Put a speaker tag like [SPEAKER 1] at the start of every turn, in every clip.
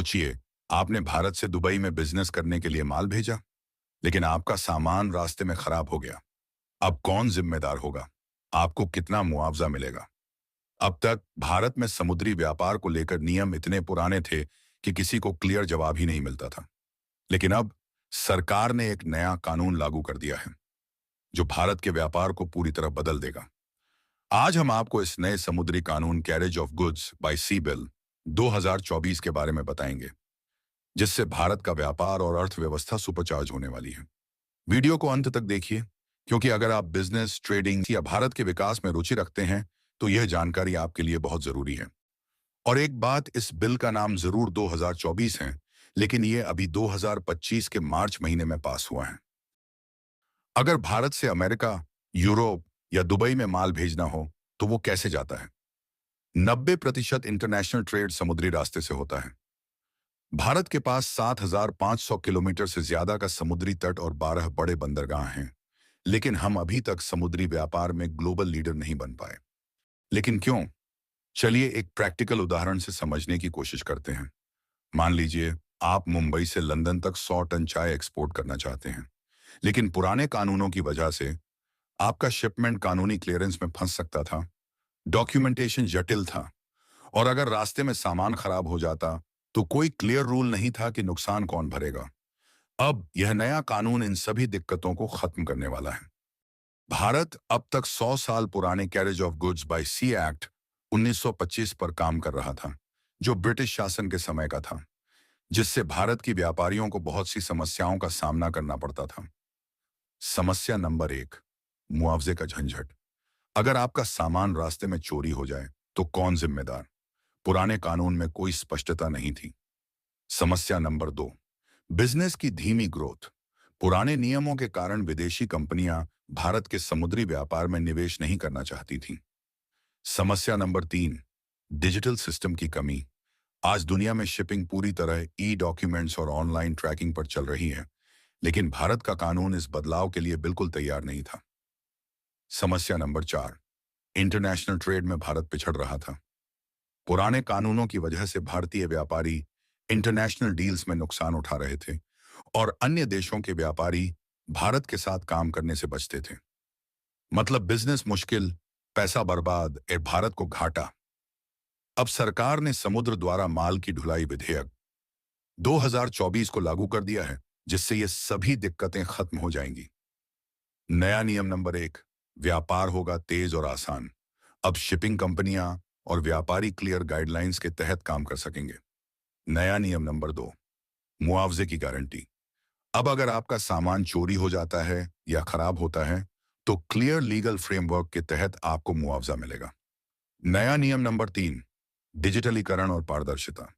[SPEAKER 1] सोचिए, आपने भारत से दुबई में बिजनेस करने के लिए माल भेजा, लेकिन आपका सामान रास्ते में खराब हो गया। अब कौन जिम्मेदार होगा? आपको कितना मुआवजा मिलेगा? अब तक भारत में समुद्री व्यापार को लेकर नियम इतने पुराने थे कि किसी को क्लियर जवाब ही नहीं मिलता था। लेकिन अब सरकार ने एक नया कानून लागू कर दिया है, जो भारत के व्यापार को पूरी तरह बदल देगा। आज हम आपको इस नए समुद्री कानून carriage of goods by sea bill 2024 के बारे में बताएंगे, जिससे भारत का व्यापार और अर्थव्यवस्था सुपरचार्ज होने वाली है। वीडियो को अंत तक देखिए, क्योंकि अगर आप बिजनेस, ट्रेडिंग या भारत के विकास में रुचि रखते हैं, तो यह जानकारी आपके लिए बहुत जरूरी है। और एक बात, इस बिल का नाम जरूर 2024 है, लेकिन यह अभी 2025 के मार्च महीने में पास हुआ है। अगर भारत से अमेरिका, यूरोप या दुबई में माल भेजना हो, तो वो कैसे जाता है? 90% इंटरनेशनल ट्रेड समुद्री रास्ते से होता है। भारत के पास 7,500 किलोमीटर से ज्यादा का समुद्री तट और 12 बड़े बंदरगाह हैं, लेकिन हम अभी तक समुद्री व्यापार में ग्लोबल लीडर नहीं बन पाए। लेकिन क्यों? चलिए एक प्रैक्टिकल उदाहरण से समझने की कोशिश करते हैं। मान लीजिए आप मुंबई से लंदन तक 100 टन चाय एक्सपोर्ट करना चाहते हैं, लेकिन पुराने कानूनों की वजह से आपका शिपमेंट कानूनी क्लियरेंस में फंस सकता था, डॉक्यूमेंटेशन जटिल था, और अगर रास्ते में सामान खराब हो जाता तो कोई क्लियर रूल नहीं था कि नुकसान कौन भरेगा। अब यह नया कानून इन सभी दिक्कतों को खत्म करने वाला है। भारत अब तक 100 साल पुराने carriage of goods by sea act 1925 पर काम कर रहा था, जो ब्रिटिश शासन के समय का था, जिससे भारत की व्यापारियों को बहुत सी समस्याओं का सामना करना पड़ता था। समस्या नंबर 1, मुआवजे का झंझट। अगर आपका सामान रास्ते में चोरी हो जाए, तो कौन जिम्मेदार? पुराने कानून में कोई स्पष्टता नहीं थी। समस्या नंबर 2, बिजनेस की धीमी ग्रोथ। पुराने नियमों के कारण विदेशी कंपनियां भारत के समुद्री व्यापार में निवेश नहीं करना चाहती थीं। समस्या नंबर 3, डिजिटल सिस्टम की कमी। आज दुनिया में शिपिंग पूरी तरह ई डॉक्यूमेंट्स और ऑनलाइन ट्रैकिंग पर चल रही है, लेकिन भारत का कानून इस बदलाव के लिए बिल्कुल तैयार नहीं था। समस्या नंबर 4, इंटरनेशनल ट्रेड में भारत पिछड़ रहा था। पुराने कानूनों की वजह से भारतीय व्यापारी इंटरनेशनल डील्स में नुकसान उठा रहे थे, और अन्य देशों के व्यापारी भारत के साथ काम करने से बचते थे। मतलब बिजनेस मुश्किल, पैसा बर्बाद और भारत को घाटा। अब सरकार ने समुद्र द्वारा माल की ढुलाई विधेयक 2024 को लागू कर दिया है, जिससे ये सभी दिक्कतें खत्म हो जाएंगी। नया नियम नंबर 1, व्यापार होगा तेज और आसान। अब शिपिंग कंपनियां और व्यापारी क्लियर गाइडलाइंस के तहत काम कर सकेंगे। नया नियम नंबर 2, मुआवजे की गारंटी। अब अगर आपका सामान चोरी हो जाता है या खराब होता है, तो क्लियर लीगल फ्रेमवर्क के तहत आपको मुआवजा मिलेगा। नया नियम नंबर 3, डिजिटलीकरण और पारदर्शिता।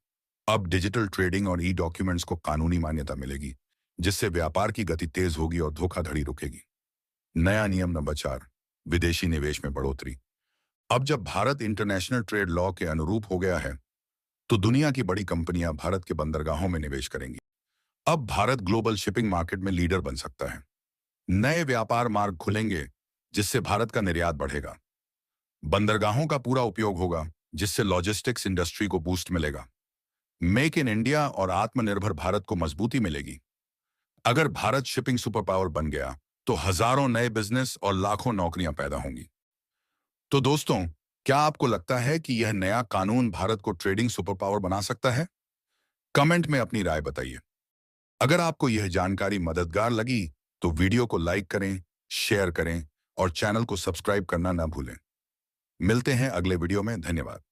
[SPEAKER 1] अब डिजिटल ट्रेडिंग और ई डॉक्यूमेंट्स को कानूनी मान्यता मिलेगी, जिससे व्यापार की गति तेज होगी और धोखाधड़ी रुकेगी। नया नियम नंबर 4, विदेशी निवेश में बढ़ोतरी। अब जब भारत इंटरनेशनल ट्रेड लॉ के अनुरूप हो गया है, तो दुनिया की बड़ी कंपनियां भारत के बंदरगाहों में निवेश करेंगी। अब भारत ग्लोबल शिपिंग मार्केट में लीडर बन सकता है। नए व्यापार मार्ग खुलेंगे, जिससे भारत का निर्यात बढ़ेगा। बंदरगाहों का पूरा उपयोग होगा, जिससे लॉजिस्टिक्स इंडस्ट्री को बूस्ट मिलेगा। मेक इन इंडिया और आत्मनिर्भर भारत को मजबूती मिलेगी। अगर भारत शिपिंग सुपर पावर बन गया, तो हजारों नए बिजनेस और लाखों नौकरियां पैदा होंगी। तो दोस्तों, क्या आपको लगता है कि यह नया कानून भारत को ट्रेडिंग सुपर पावर बना सकता है? कमेंट में अपनी राय बताइए। अगर आपको यह जानकारी मददगार लगी, तो वीडियो को लाइक करें, शेयर करें और चैनल को सब्सक्राइब करना ना भूलें। मिलते हैं अगले वीडियो में। धन्यवाद।